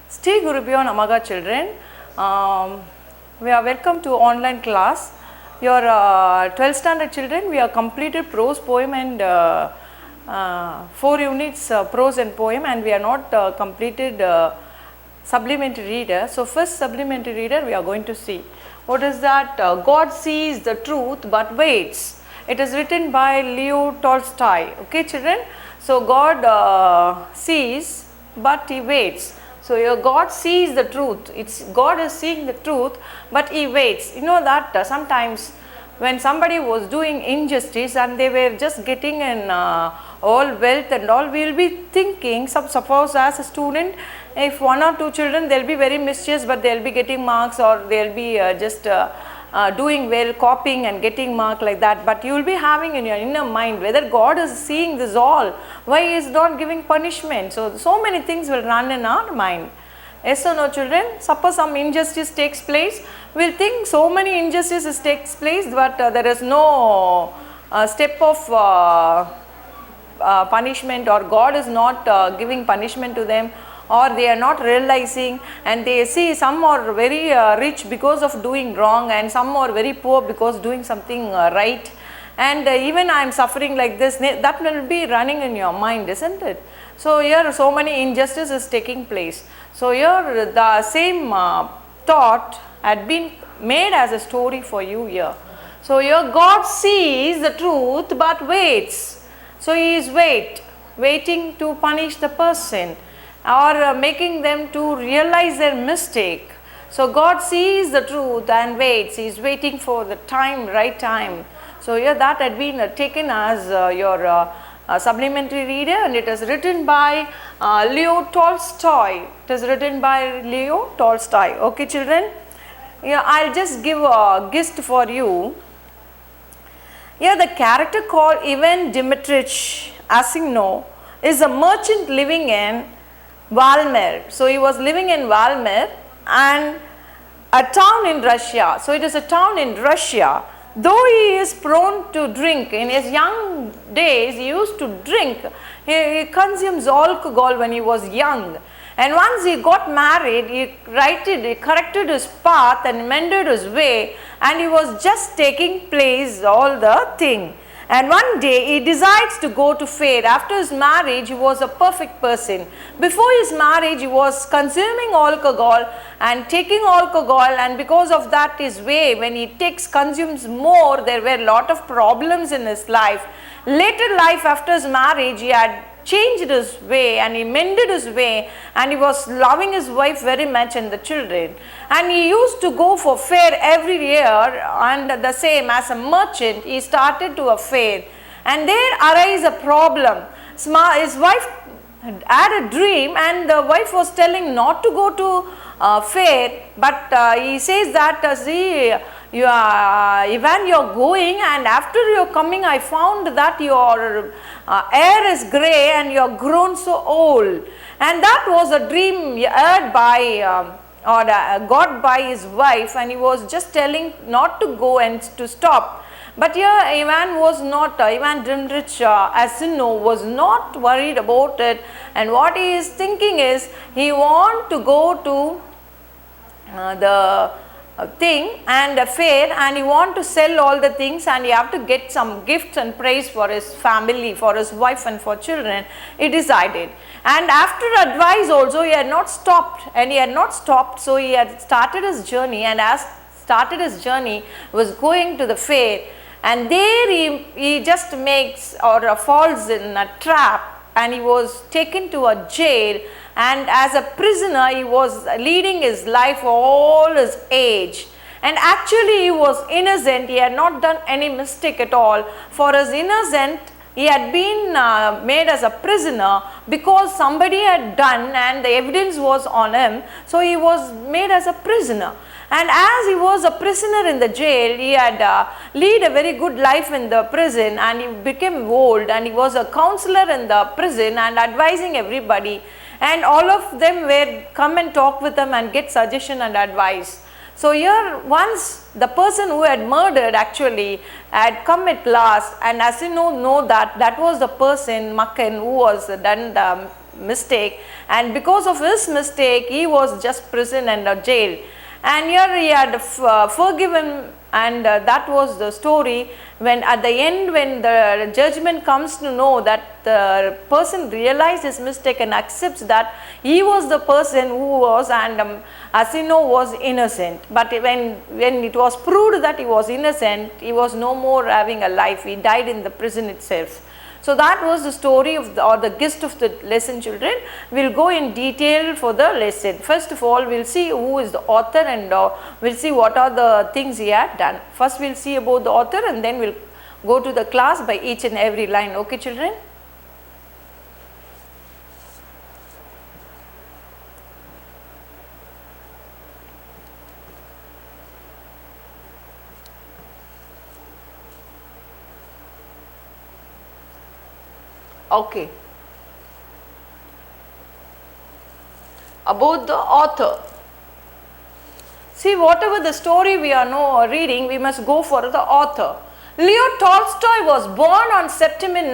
Sri Gurubhyo Namaha children, we are welcome to online class. Your 12th standard children, we have completed prose, poem and 4 units prose and poem, and we are not completed supplementary reader. So first supplementary reader we are going to see. What is that? God sees the truth but waits. It is written by Leo Tolstoy. Okay children, so God sees but he waits. So your God sees the truth. It's God is seeing the truth, but he waits. You know that sometimes when somebody was doing injustice and they were just getting in all wealth and all, we will be thinking, suppose as a student, if 1 or 2 children, they will be very mischievous, but they will be getting marks, or they will be just doing well, copying and getting mark like that. But you will be having in your inner mind whether God is seeing this all, why he is not giving punishment. So many things will run in our mind. Yes or no children? Suppose some injustice takes place, we will think so many injustices takes place, but there is no step of punishment, or God is not giving punishment to them, or they are not realizing, and they see some are very rich because of doing wrong, and some are very poor because doing something right, and even I am suffering like this, that will be running in your mind, isn't it? So here so many injustices is taking place. So here the same thought had been made as a story for you here. So here God sees the truth but waits. So he is waiting to punish the person, or making them to realize their mistake. So God sees the truth and waits. He is waiting for the time, right time. So here that had been taken as your supplementary reader, and it is written by Leo Tolstoy. It is written by Leo Tolstoy. Okay children, yeah, I'll just give a gist for you. Here the character called Ivan Dmitrich Asinov is a merchant living in Valmir. So he was living in Valmir, and a town in Russia. So it is a town in Russia. Though he is prone to drink, in his young days he used to drink. He consumes alcohol when he was young. And once he got married, he corrected his path and mended his way, and he was just taking place all the thing. And one day he decides to go to fair. After his marriage, he was a perfect person. Before his marriage, he was consuming alcohol and taking alcohol, and because of that his way, when he consumes more, there were a lot of problems in his life. Later life, after his marriage, he had changed his way and he mended his way, and he was loving his wife very much and the children, and he used to go for fair every year. And the same as a merchant, he started to a fair, and there arose a problem. His wife had a dream, and the wife was telling not to go to fair, but he says that Ivan, you are going, and after you are coming, I found that your hair is grey and you are grown so old. And that was a dream heard by got by his wife, and he was just telling not to go and to stop. But here Ivan was not, Ivan Dmitrich Asinov was not worried about it, and what he is thinking is he want to go to the thing and a fair, and he want to sell all the things, and he have to get some gifts and praise for his family, for his wife and for children, he decided. And after advice also, he had not stopped, so he had started his journey, and as started his journey, was going to the fair, and there he just makes or falls in a trap, and he was taken to a jail, and as a prisoner he was leading his life all his age. And actually he was innocent, he had not done any mistake at all. For his innocent, he had been made as a prisoner because somebody had done, and the evidence was on him, so he was made as a prisoner. And as he was a prisoner in the jail, he had lead a very good life in the prison, and he became old, and he was a counselor in the prison and advising everybody, and all of them were come and talk with him and get suggestion and advice. So here once the person who had murdered actually had come at last, and as you know that was the person Makan who was done the mistake, and because of his mistake he was just prison and jailed. And here he had forgiven, and that was the story. When at the end, when the judgment comes to know that the person realized his mistake and accepts that he was the person who was, and Asino was innocent. But when it was proved that he was innocent, he was no more having a life. He died in the prison itself. So that was the story of the gist of the lesson, children. We will go in detail for the lesson. First of all, we will see who is the author, and we will see what are the things he had done. First we will see about the author, and then we will go to the class by each and every line. Okay, children? Okay. About the author. See, whatever the story we are now reading, we must go for the author. Leo Tolstoy was born on September 9,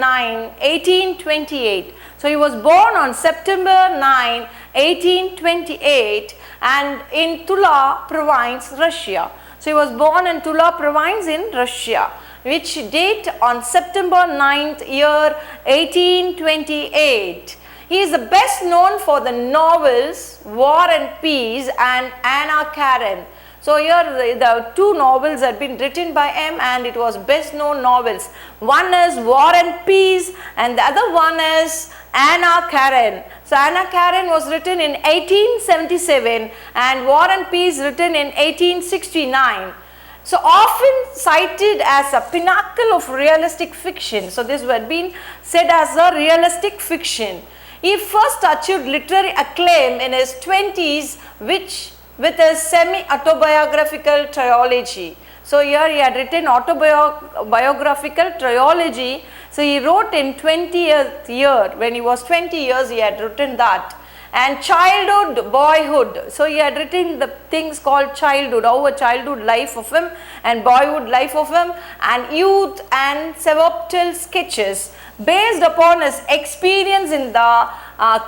1828. So he was born on September 9, 1828, and in Tula province, Russia. So he was born in Tula province in Russia, which date on September 9th year 1828. He is the best known for the novels War and Peace and Anna Karenina. So here the two novels had been written by him, and it was best known novels. One is War and Peace, and the other one is Anna Karenina. So Anna Karenina was written in 1877, and War and Peace written in 1869. So often cited as a pinnacle of realistic fiction. So this had been said as a realistic fiction. He first achieved literary acclaim in his 20s, with his semi-autobiographical trilogy. So here he had written autobiographical trilogy. So he wrote in 20th year, when he was 20 years he had written that. And childhood, boyhood. So he had written the things called childhood, how a childhood life of him and boyhood life of him, and youth and several sketches based upon his experience in the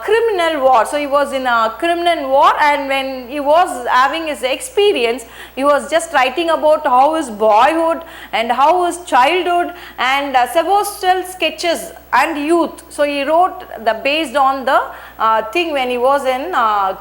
criminal war. So he was in a criminal war, and when he was having his experience, he was just writing about how his boyhood and how his childhood and several sketches and youth. So he wrote based on the thing when he was in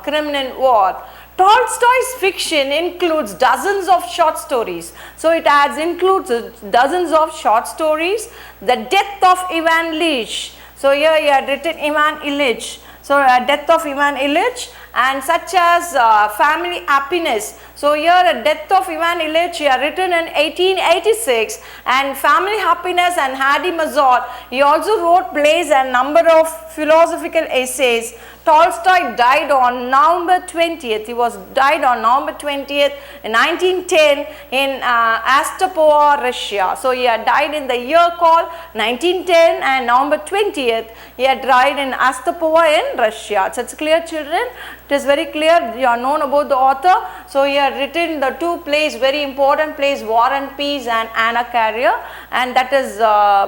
criminal war. Tolstoy's fiction includes dozens of short stories. So it includes dozens of short stories. The Death of Ivan Ilyich. So here he had written Ivan Ilyich. So Death of Ivan Ilyich, and such as Family Happiness. So here Death of Ivan Ilyich he had written in 1886, and Family Happiness and Hadi Mazar. He also wrote plays and number of philosophical essays. Tolstoy died on November 20th. He died on November 20th in 1910 in Astapova, Russia. So he had died in the year called 1910, and November 20th he had died in Astapova in Russia. So it's clear, children? It is very clear. You are known about the author. So he had written the two plays, very important plays, War and Peace and Anna Karenina, and that is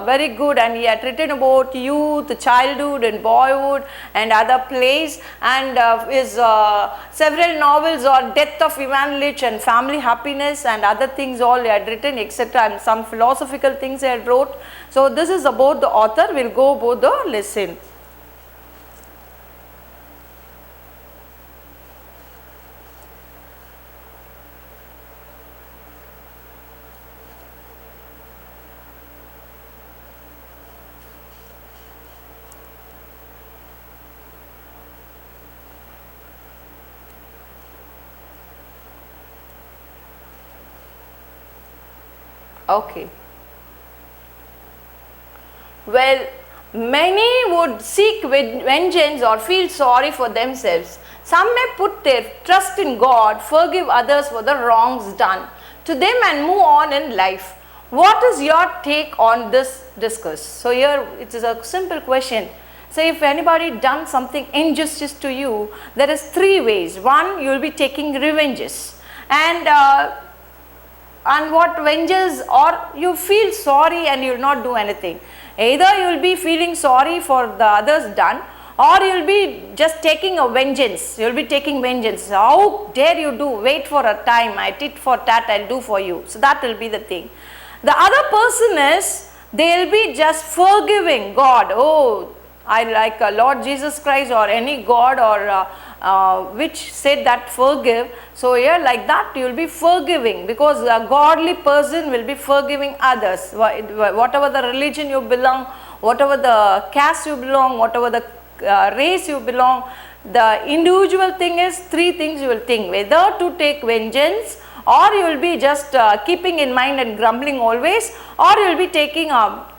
very good. And he had written about youth, childhood and boyhood and other plays, and his several novels are Death of Ivan Ilyich and Family Happiness and other things all he had written, etc., and some philosophical things he had wrote. So this is about the author. We will go about the lesson. Okay. Well, many would seek vengeance or feel sorry for themselves. Some may put their trust in God, forgive others for the wrongs done to them and move on in life. What is your take on this discourse? So here it is a simple question. So if anybody done something injustice to you, there is three ways. One, you will be taking revenges, and what venges, or you feel sorry and you will not do anything. Either you will be feeling sorry for the others done, or you'll be just taking a vengeance. You'll be taking vengeance. How dare you do? Wait for a time. I tit for tat, I'll do for you. So that will be the thing. The other person is, they'll be just forgiving God. Oh, I like Lord Jesus Christ or any God or which said that forgive. So here like that you will be forgiving, because a godly person will be forgiving others. Whatever the religion you belong, whatever the caste you belong, whatever the race you belong, the individual thing is three things you will think: whether to take vengeance, or you will be just keeping in mind and grumbling always, or you will be taking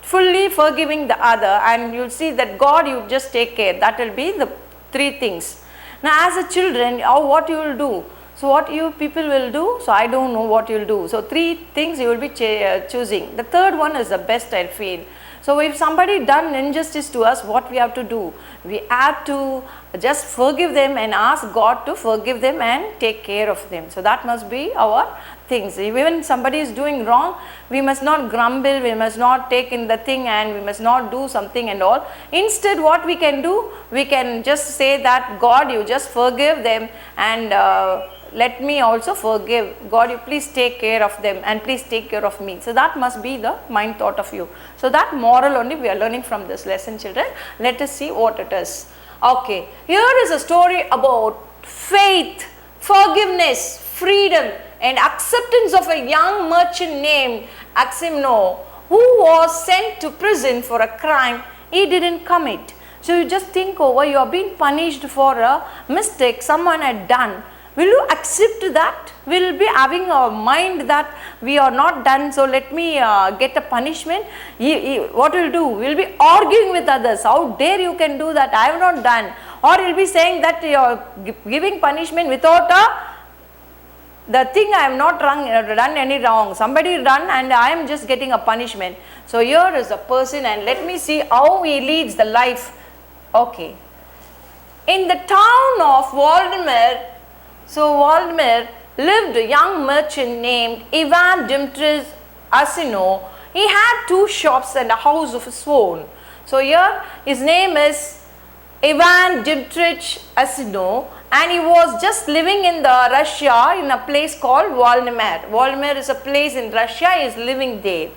fully forgiving the other, and you will see that God, you just take care. That will be the three things. Now as a children, what you will do? So what you people will do? So I don't know what you will do. So three things you will be choosing. The third one is the best, I feel. So if somebody done injustice to us, what we have to do? We have to just forgive them and ask God to forgive them and take care of them. So that must be our things. Even somebody is doing wrong, we must not grumble, we must not take in the thing, and we must not do something and all. Instead, what we can do? We can just say that God, you just forgive them, and let me also forgive. God, you please take care of them and please take care of me. So that must be the mind thought of you. So that moral only we are learning from this lesson, children. Let us see what it is. Okay, here is a story about faith, forgiveness, freedom and acceptance of a young merchant named Agamemnon, who was sent to prison for a crime he didn't commit. So you just think over, you are being punished for a mistake someone had done. Will you accept that? We will be having a mind that we are not done, so let me get a punishment. What will do? We will be arguing with others. How dare you can do that? I have not done. Or you will be saying that you are giving punishment without the thing I have not done any wrong. Somebody done and I am just getting a punishment. So here is a person, and let me see how he leads the life. Okay. In the town of Vladimir, lived a young merchant named Ivan Dmitrich Asinov. He had 2 shops and a house of his own. So here his name is Ivan Dmitrich Asinov, and he was just living in the Russia in a place called Vladimir. Vladimir is a place in Russia. He is living there.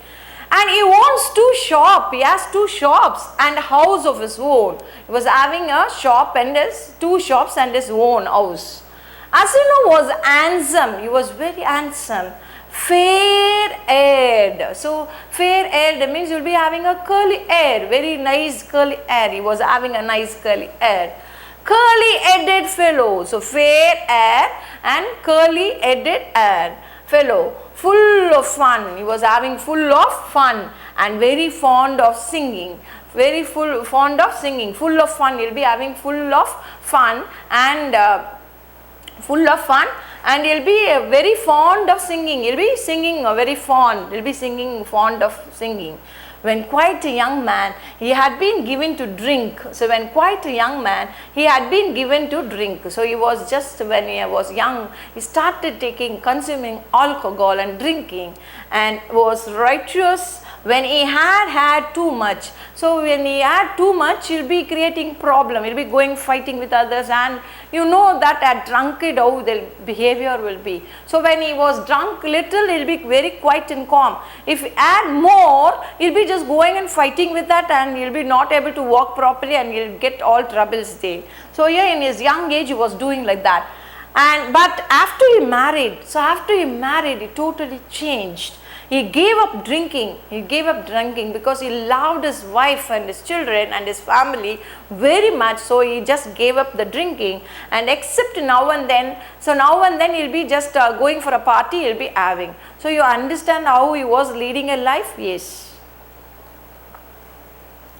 And he owns 2 shops. He has 2 shops and a house of his own. He was having a shop and his 2 shops and his own house. Asinov was handsome. He was very handsome, fair-haired. So fair-haired means you will be having a curly hair, very nice curly hair. He was having a nice curly hair. Curly-headed fellow. So fair hair and curly-headed hair fellow. Full of fun. He was having full of fun and very fond of singing. Very fond of singing. Full of fun. He'll be having full of fun and he'll be very fond of singing. He'll be singing very fond. He'll be singing fond of singing. When quite a young man, he had been given to drink. So when quite a young man, he had been given to drink. So he was just, when he was young, he started consuming alcohol and drinking, and was righteous when he had too much. So when he had too much, he'll be creating problem. He'll be going fighting with others, and you know that at drunkard how the behavior will be. So when he was drunk little, he'll be very quiet and calm. If he had more, he'll be just going and fighting with that, and he'll be not able to walk properly, and he'll get all troubles there. So here in his young age, he was doing like that. But after he married, he totally changed. He gave up drinking. Because he loved his wife and his children and his family very much. So he just gave up the drinking, and except now and then. So now and then he'll be just going for a party, he'll be having. So you understand how he was leading a life? Yes.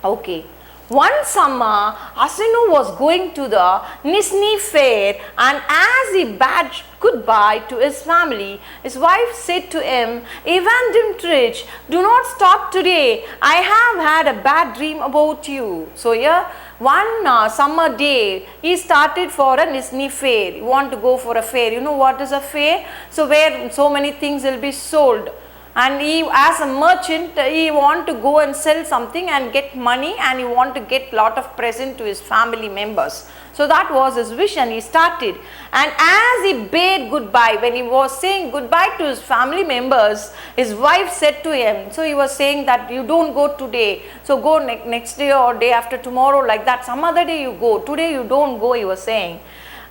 Okay. One summer, Asinov was going to the Nizhny fair, and as he bade goodbye to his family, his wife said to him, "Ivan Dmitrich, do not stop today. I have had a bad dream about you." So here, one summer day, he started for a Nizhny fair. You want to go for a fair. You know what is a fair? So where so many things will be sold. and he, as a merchant, he want to go and sell something and get money, and he want to get lot of present to his family members. So that was his vision. He started, and as he bade goodbye, when he was saying goodbye to his family members, his wife said to him, so he was saying that you don't go today, so go next day or day after tomorrow, like that, some other day you go, today you don't go, he was saying.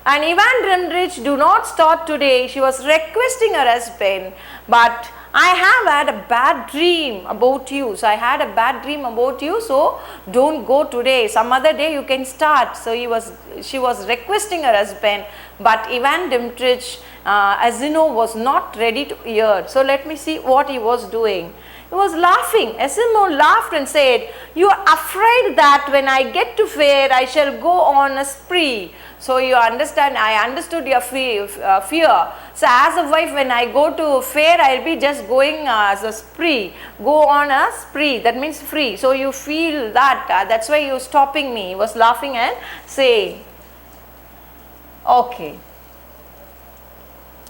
And Evan Dandridge, do not start today. She was requesting her husband, but I have had a bad dream about you. So I had a bad dream about you, so don't go today. Some other day you can start. So she was requesting her husband, but Evan Dandridge, Asino was not ready to hear. So let me see what he was doing. He was laughing. Asino laughed and said, you are afraid that when I get to fair, I shall go on a spree. So you understand, I understood your fear. So as a wife, when I go to fair, I will be just going as a spree, go on a spree, that means free. So you feel that, that's why you are stopping me. He was laughing and saying, okay.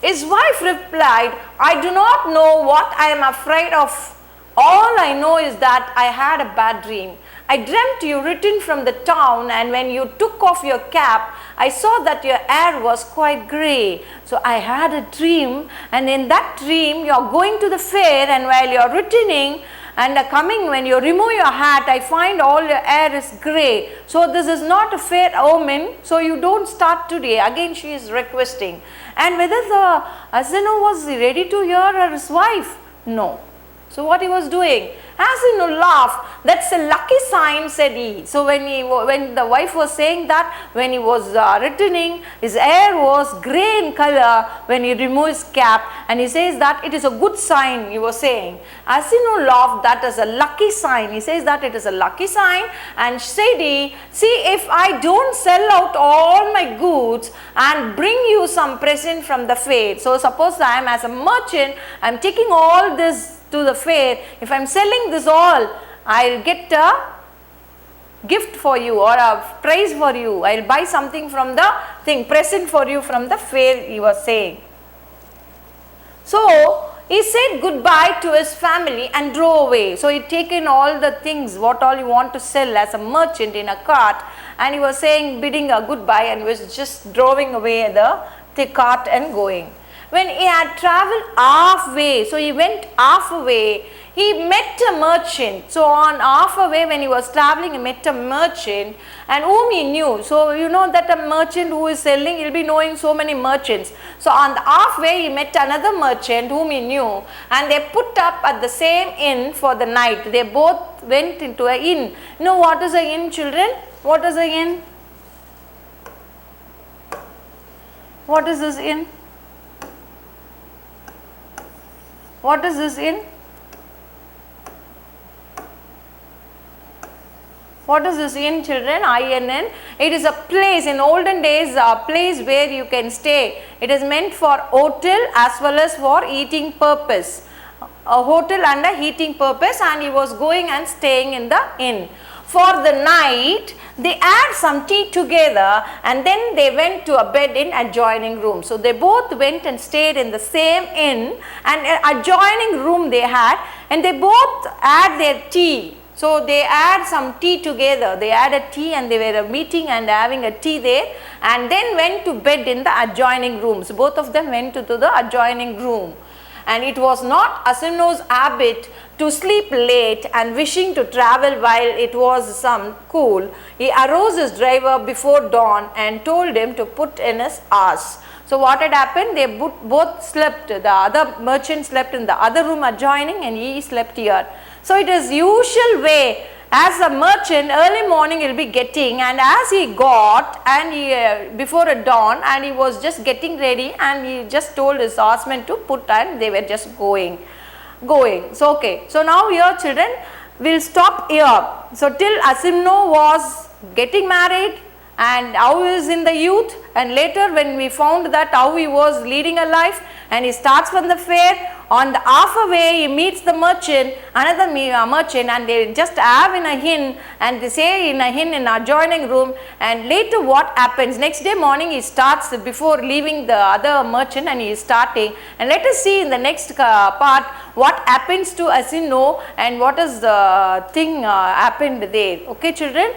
His wife replied, I do not know what I am afraid of. All I know is that I had a bad dream. I dreamt you returned from the town, and when you took off your cap, I saw that your hair was quite grey. So I had a dream, and in that dream you are going to the fair, and while you are returning and coming, when you remove your hat, I find all your hair is grey. So this is not a fair omen, so you don't start today. Again she is requesting. And whether the Asino was ready to hear her his wife? No. So what he was doing? Asino laughed. That's a lucky sign, said he. So when the wife was saying that, when he was returning, his hair was grey in color when he removed his cap, and he says that it is a good sign, he was saying. Asino laughed, that is a lucky sign. He says that it is a lucky sign, and said he, see, if I don't sell out all my goods and bring you some present from the fair. So suppose I am as a merchant, I am taking all this to the fair. If I am selling this all, I will get a gift for you or a prize for you. I will buy something from the thing, present for you from the fair, he was saying. So he said goodbye to his family and drove away. So he taken all the things, what all you want to sell as a merchant in a cart, and he was saying, bidding a goodbye, and was just driving away the cart and going. When he had travelled halfway, so he went halfway, he met a merchant. So on halfway when he was travelling, he met a merchant and whom he knew. So you know that a merchant who is selling, he will be knowing so many merchants. So on the halfway he met another merchant whom he knew, and they put up at the same inn for the night. They both went into an inn. You know what is an inn, children? What is an inn? What is this inn? What is this inn? What is this inn, children? INN. It is a place, in olden days, a place where you can stay. It is meant for hotel as well as for eating purpose. A hotel and a eating purpose, and he was going and staying in the inn. For the night, they had some tea together, and then they went to a bed in adjoining room. So they both went and stayed in the same inn, and adjoining room they had, and they both had their tea. So they had some tea together. They had a tea and they were meeting and having a tea there, and then went to bed in the adjoining rooms. Both of them went to the adjoining room. And it was not Asino's habit to sleep late, and wishing to travel while it was some cool, he aroused his driver before dawn and told him to put in his hours. So what had happened? They both slept. The other merchant slept in the other room adjoining, and he slept here. So it is usual way, as a merchant early morning he will be getting, and as he got and he before a dawn, and he was just getting ready, and he just told his horsemen to put, and they were just going. So okay, so now here children, we will stop here. So till Asino was getting married and how he is in the youth, and later when we found that how he was leading a life, and he starts from the fair. On the halfway he meets the merchant, another merchant, and they just have in a inn, and they say in a inn in adjoining room. And later what happens, next day morning he starts before leaving the other merchant, and he is starting. And let us see in the next part what happens to Asino and what is the thing happened there. Okay children.